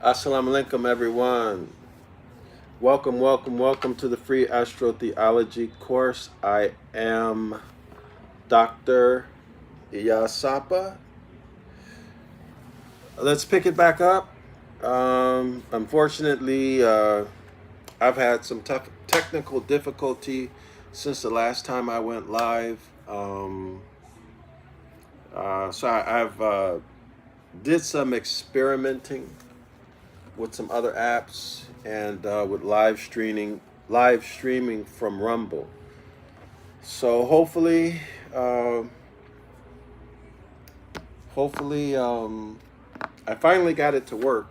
Assalamu alaikum, everyone. Welcome to the free astrotheology course. I am Dr. Yasapa. Let's pick it back up. Unfortunately, I've had some tough technical difficulty since the last time I went live. I've did some experimenting with some other apps and with live streaming from Rumble. So hopefully, I finally got it to work,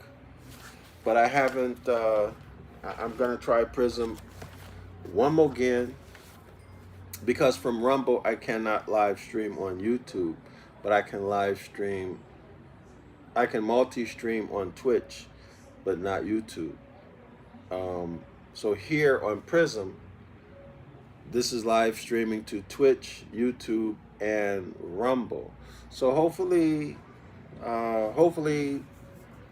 but I haven't. I'm gonna try Prism one more again because from Rumble I cannot live stream on YouTube, but I can live stream. I can multi-stream on Twitch, but not YouTube. So here on Prism, this is live streaming to Twitch, YouTube, and Rumble. So hopefully,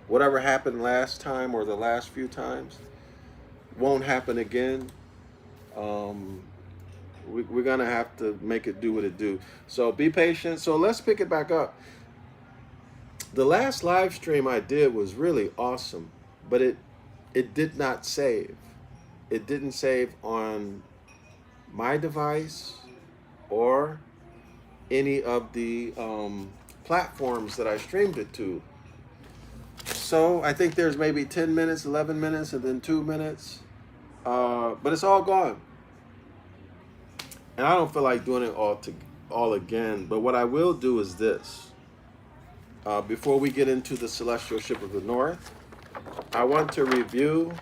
whatever happened last time or the last few times won't happen again. We're gonna have to make it do what it do. So be patient. So let's pick it back up. The last live stream I did was really awesome, but it did not save. It didn't save on my device or any of the platforms that I streamed it to. So I think there's maybe 10 minutes, 11 minutes, and then 2 minutes. But it's all gone. And I don't feel like doing it all again. But what I will do is this. Before we get into the celestial ship of the north, I want to review,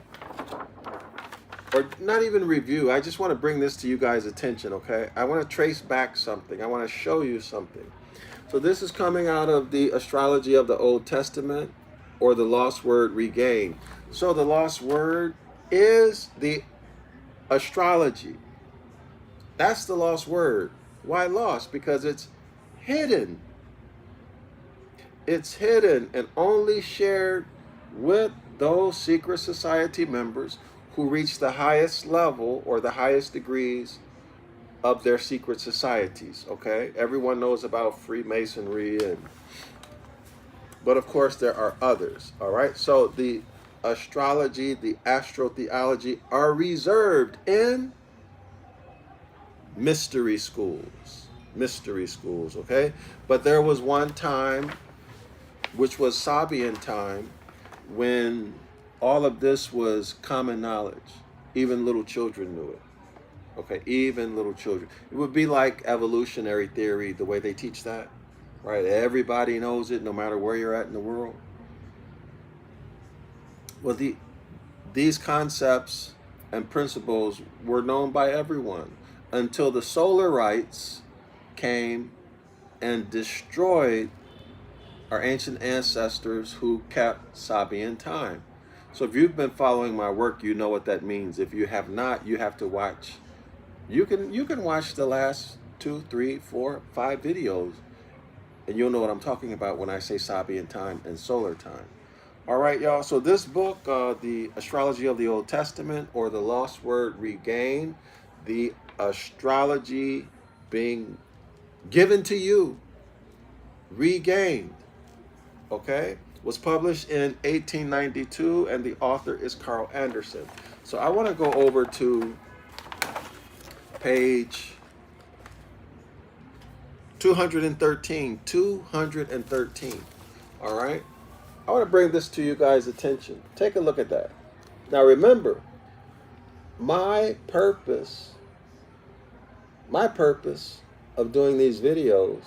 or not even review, I just want to bring this to you guys' attention, okay? I want to trace back something. I want to show you something. So this is coming out of the Astrology of the Old Testament, or the lost word regained. So the lost word is the astrology. That's the lost word. Why lost? Because it's hidden. It's hidden and only shared with those secret society members who reach the highest level or the highest degrees of their secret societies, okay? Everyone knows about Freemasonry, but of course there are others, all right? So the astrology, the astrotheology are reserved in mystery schools, okay? But there was one time, which was Sabian time, when all of this was common knowledge. Even little children knew it. Okay, even little children. It would be like evolutionary theory, the way they teach that, right? Everybody knows it, no matter where you're at in the world. Well, these concepts and principles were known by everyone until the Solarites came and destroyed our ancient ancestors who kept Sabian time. So if you've been following my work, you know what that means. If you have not, you have to watch. You can watch the last 2, 3, 4, 5 videos, and you'll know what I'm talking about when I say Sabian time and solar time. All right, y'all. So this book, the Astrology of the Old Testament, or the Lost Word Regained, the astrology being given to you, regained, okay, was published in 1892, and the author is Carl Anderson. So I want to go over to page 213. All right, I want to bring this to you guys' attention. Take a look at that. Now remember, my purpose of doing these videos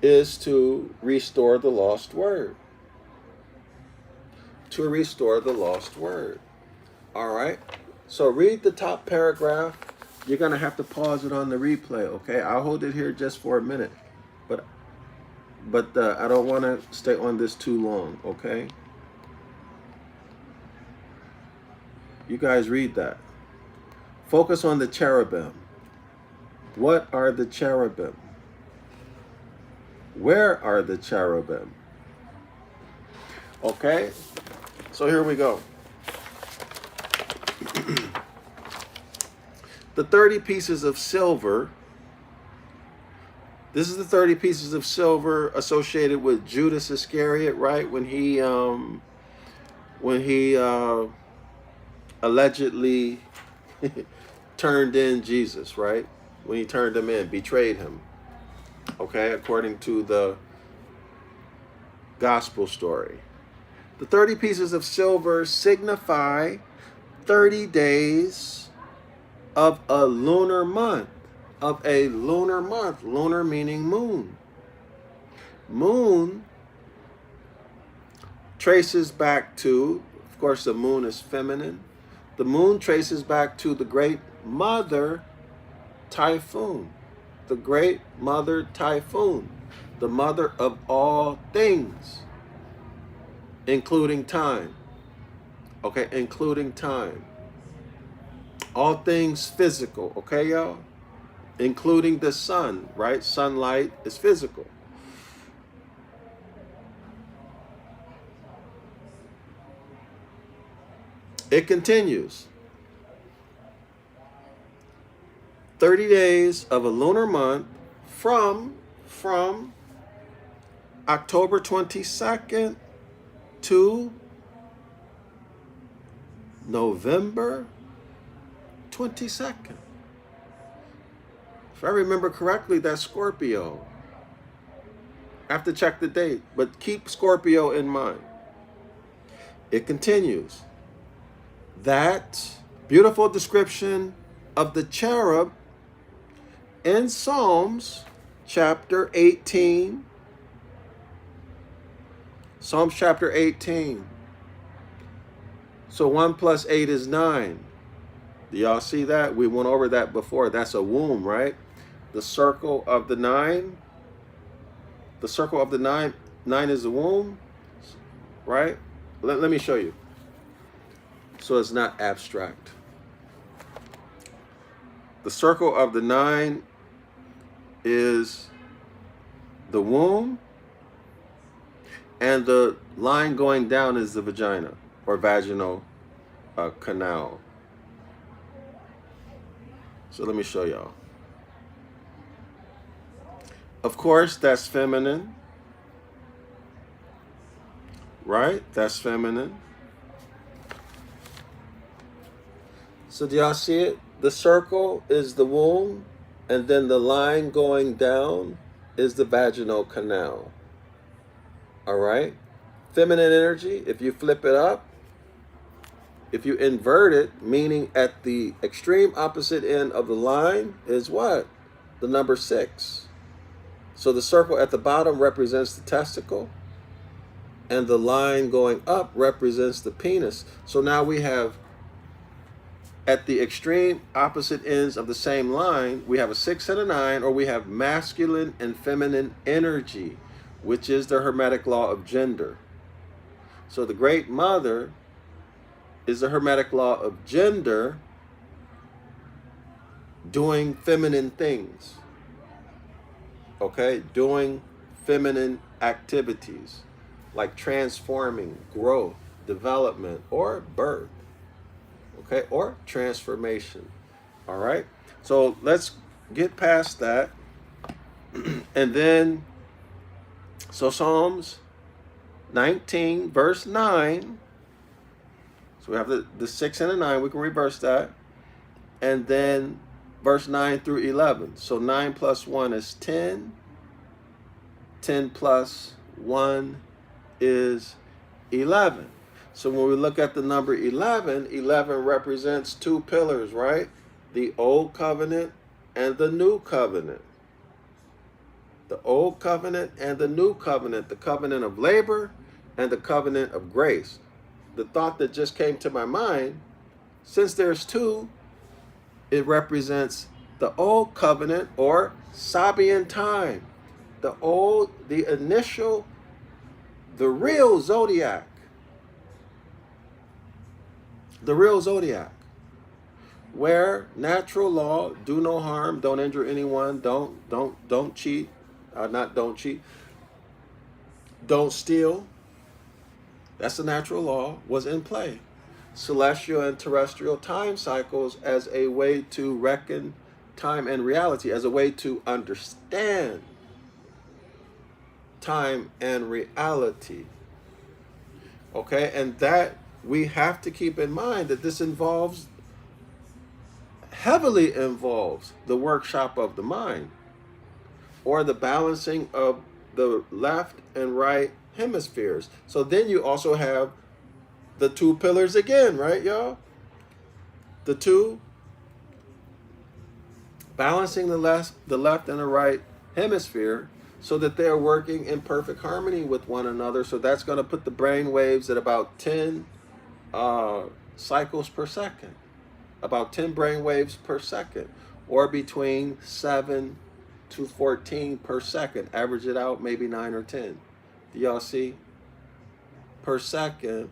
is to restore the lost word. To restore the lost word. All right? So read the top paragraph. You're going to have to pause it on the replay, okay? I'll hold it here just for a minute. But I don't want to stay on this too long, okay? You guys read that. Focus on the cherubim. What are the cherubim? Where are the cherubim? Okay, so here we go. The 30 pieces of silver. This is the 30 pieces of silver associated with Judas Iscariot, right? When he allegedly turned in Jesus, right? When he turned him in, betrayed him. Okay, according to the gospel story. The 30 pieces of silver signify 30 days of a lunar month. Lunar meaning moon. Moon traces back to, of course, the moon is feminine. The moon traces back to the great mother Typhoon. The great mother Typhoon. The mother of all things, including time. Okay, including time. All things physical, okay, y'all? Including the sun, right? Sunlight is physical. It continues. 30 days of a lunar month from October 22nd to November 22nd. If I remember correctly, that's Scorpio. I have to check the date, but keep Scorpio in mind. It continues. That beautiful description of the cherub in Psalms chapter 18. Psalms chapter 18. So 1 plus 8 is 9. Do y'all see that? We went over that before. That's a womb, right? The circle of the 9. The circle of the 9. 9 is the womb, right? Let me show you. So it's not abstract. The circle of the 9 is the womb, and the line going down is the vagina or vaginal canal. So let me show y'all. Of course, that's feminine, right? That's feminine. So do y'all see it? The circle is the womb, and then the line going down is the vaginal canal. All right? Feminine energy, if you flip it up, if you invert it, meaning at the extreme opposite end of the line is what? The number 6. So the circle at the bottom represents the testicle, and the line going up represents the penis. So now we have, at the extreme opposite ends of the same line, we have a 6 and a 9, or we have masculine and feminine energy, which is the Hermetic law of gender. So the Great Mother is the Hermetic law of gender, doing feminine things. Okay, doing feminine activities like transforming, growth, development, or birth. Okay, or transformation. All right, so let's get past that. And then, so Psalms 19, verse 9. So we have the 6 and the 9. We can reverse that. And then verse 9 through 11. So 9 plus 1 is 10. 10 plus 1 is 11. So when we look at the number 11, 11 represents 2 pillars, right? The Old Covenant and the New Covenant. The Old Covenant and the New Covenant. The covenant of labor and the covenant of grace. The thought that just came to my mind, since there's 2, it represents the Old Covenant or Sabian time. The initial, the real Zodiac. The real Zodiac. Where natural law, do no harm, don't injure anyone, don't cheat, not don't cheat, don't steal, that's the natural law, was in play. Celestial and terrestrial time cycles as a way to reckon time and reality, as a way to understand time and reality. Okay, and that we have to keep in mind that this heavily involves the workshop of the mind, or the balancing of the left and right hemispheres. So then you also have the two pillars again, right, y'all? The two, balancing the left and the right hemisphere, so that they're working in perfect harmony with one another. So that's going to put the brain waves at about 10 cycles per second, about 10 brain waves per second, or between 7 to 14 per second. Average it out, maybe 9 or 10. Do y'all see? Per second.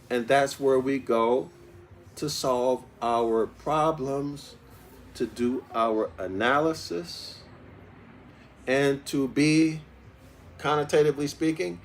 And that's where we go to solve our problems, to do our analysis, and to be, connotatively speaking,